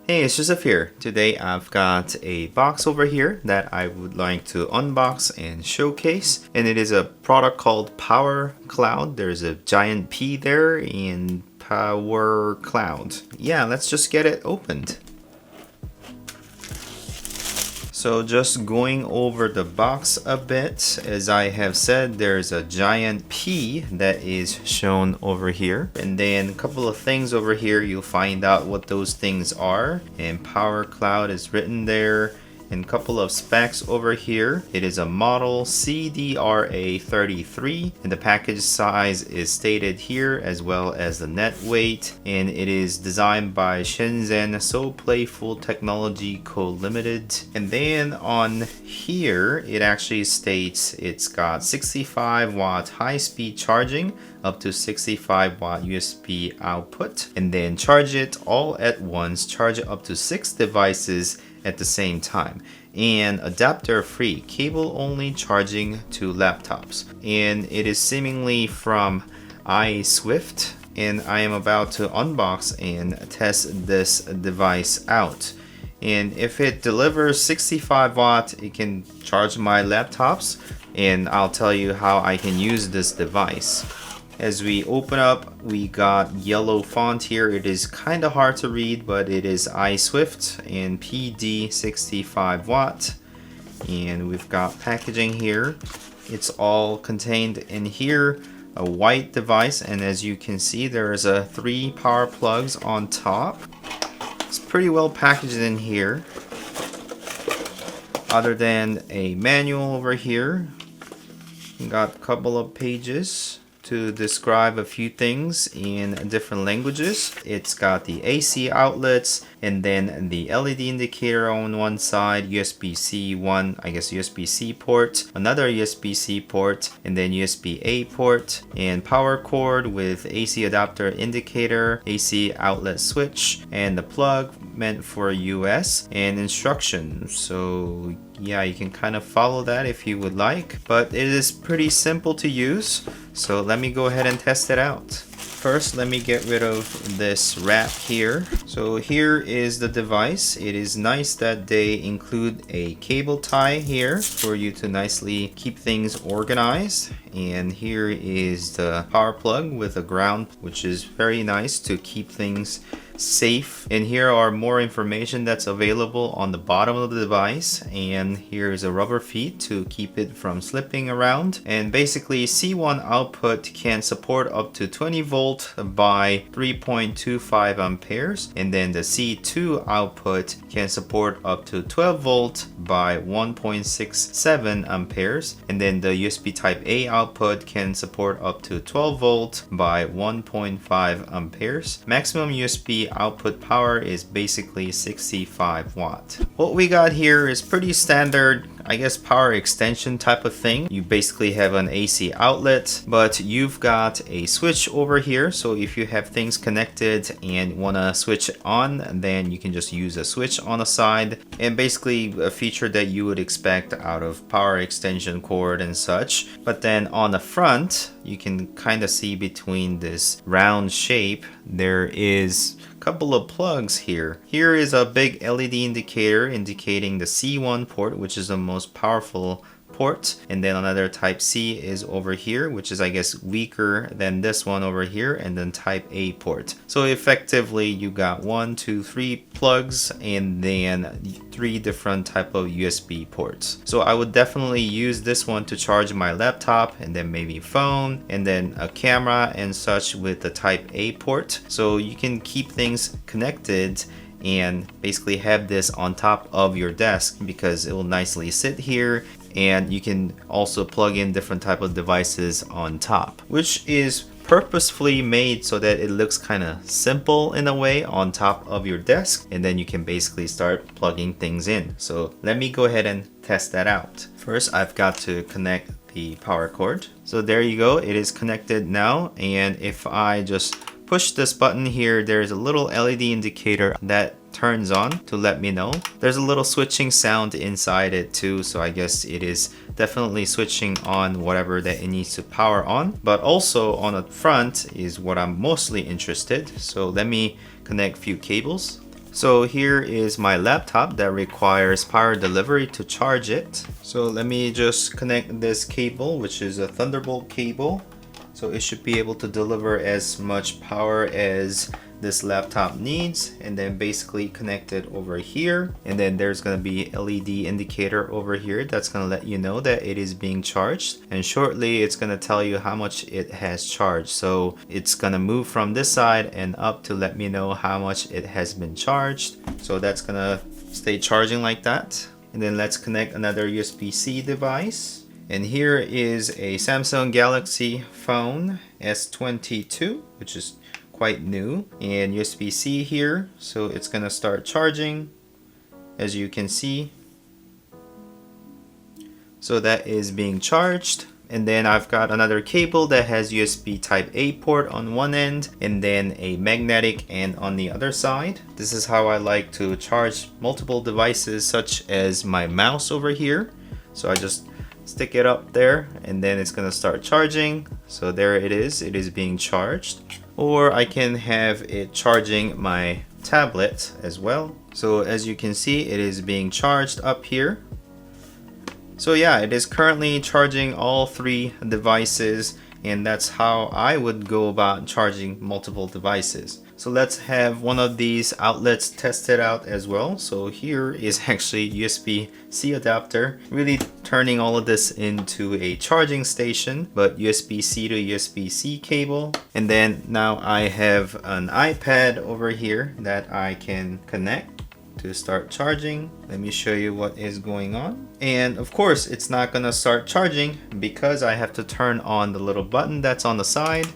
Hey, it's Joseph here. Today I've got a box over here that I would like to unbox and showcase, and it is a product called Power Cloud. There's a giant P there in Power Cloud. Yeah, let's just get it opened. So just going over the box a bit, as I have said, there's a giant P that is shown over here. And then a couple of things over here, you'll find out what those things are. And Power Cloud is written there. And a couple of specs over here. It is a model CDRA33, and the package size is stated here, as well as the net weight. And it is designed by Shenzhen So Playful Technology Co. Limited. And then on here, it actually states it's got 65 watt high-speed charging, up to 65 watt USB output, and then charge it all at once, charge up to 6 devices at the same time, and adapter free, cable only charging to laptops. And it is seemingly from iSwift, and I am about to unbox and test this device out. And if it delivers 65 watt, it can charge my laptops, and I'll tell you how I can use this device. As we open up, we got yellow font here. It is kind of hard to read, but it is iSwift and PD 65 watt. And we've got packaging here. It's all contained in here, a white device. And as you can see, there is 3 power plugs on top. It's pretty well packaged in here. Other than a manual over here, we got a couple of pages to describe a few things in different languages. It's got the AC outlets, and then the LED indicator on one side, USB-C one, I guess USB-C port, another USB-C port, and then USB-A port, and power cord with AC adapter indicator, AC outlet switch, and the plug meant for US, and instructions. So yeah, you can kind of follow that if you would like, but it is pretty simple to use. So let me go ahead and test it out. First, let me get rid of this wrap here. So here is the device. It is nice that they include a cable tie here for you to nicely keep things organized. And here is the power plug with a ground, which is very nice to keep things safe. And here are more information that's available on the bottom of the device, and here's a rubber feet to keep it from slipping around. And basically, C1 output can support up to 20 volt by 3.25 amperes, and then the C2 output can support up to 12 volt by 1.67 amperes, and then the USB type A output can support up to 12 volt by 1.5 amperes. Maximum USB output power is basically 65 watt. What we got here is pretty standard, I guess, power extension type of thing. You basically have an AC outlet, but you've got a switch over here. So if you have things connected and want to switch on, then you can just use a switch on the side. And basically a feature that you would expect out of power extension cord and such. But then on the front, you can kind of see between this round shape, there is couple of plugs here. Here is a big LED indicator indicating the C1 port, which is the most powerful port, and then another type C is over here, which is, I guess, weaker than this one over here, and then type A port. So effectively you got 1, 2, 3 plugs, and then 3 different type of USB ports. So I would definitely use this one to charge my laptop, and then maybe phone, and then a camera and such with the type A port. So you can keep things connected and basically have this on top of your desk, because it will nicely sit here. And you can also plug in different type of devices on top, which is purposefully made so that it looks kind of simple in a way on top of your desk, and then you can basically start plugging things in. So let me go ahead and test that out. First, I've got to connect the power cord. So there you go, it is connected now, and if I just push this button here, there's a little LED indicator that turns on to let me know. There's a little switching sound inside it too, so I guess it is definitely switching on whatever that it needs to power on. But also on the front is what I'm mostly interested. So let me connect a few cables. So here is my laptop that requires power delivery to charge it. So let me just connect this cable, which is a Thunderbolt cable. So it should be able to deliver as much power as this laptop needs, and then basically connect it over here. And then there's going to be LED indicator over here that's going to let you know that it is being charged, and shortly it's going to tell you how much it has charged. So it's going to move from this side and up to let me know how much it has been charged. So that's going to stay charging like that. And then let's connect another USB-C device. And here is a Samsung Galaxy phone S22, which is quite new, and USB-C here. So it's gonna start charging, as you can see. So that is being charged. And then I've got another cable that has USB type A port on one end and then a magnetic end on the other side. This is how I like to charge multiple devices, such as my mouse over here. So I just stick it up there and then it's gonna start charging. So there it is being charged. Or I can have it charging my tablet as well. So as you can see, it is being charged up here. So yeah, it is currently charging all three devices, and that's how I would go about charging multiple devices. So let's have one of these outlets tested out as well. So here is actually USB-C adapter, really turning all of this into a charging station, but USB-C to USB-C cable. And then now I have an iPad over here that I can connect to start charging. Let me show you what is going on. And of course, it's not gonna start charging because I have to turn on the little button that's on the side.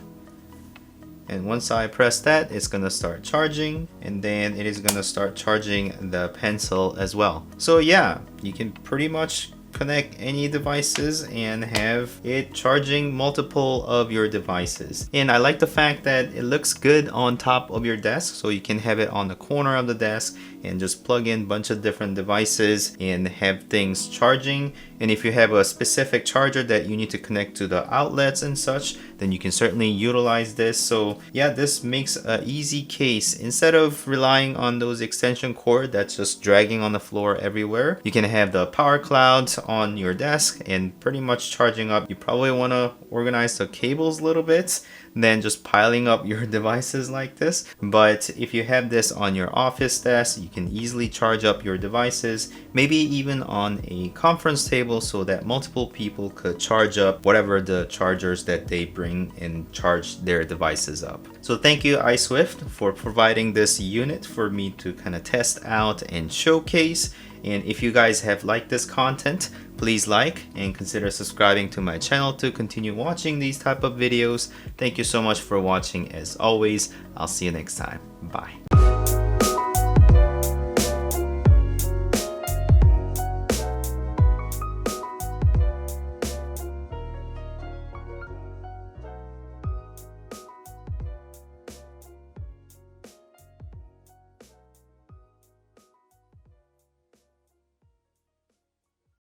And once I press that, it's gonna start charging, and then it is gonna start charging the pencil as well. So yeah, you can pretty much connect any devices and have it charging multiple of your devices. And I like the fact that it looks good on top of your desk, so you can have it on the corner of the desk and just plug in a bunch of different devices and have things charging. And if you have a specific charger that you need to connect to the outlets and such, then you can certainly utilize this. So yeah, this makes an easy case. Instead of relying on those extension cord that's just dragging on the floor everywhere, you can have the power cloud on your desk and pretty much charging up. You probably want to organize the cables a little bit than just piling up your devices like this. But if you have this on your office desk, you can easily charge up your devices, maybe even on a conference table, so that multiple people could charge up whatever the chargers that they bring and charge their devices up. So thank you iSwift for providing this unit for me to kind of test out and showcase. And if you guys have liked this content, please like and consider subscribing to my channel to continue watching these type of videos. Thank you so much for watching. As always, I'll see you next time. Bye.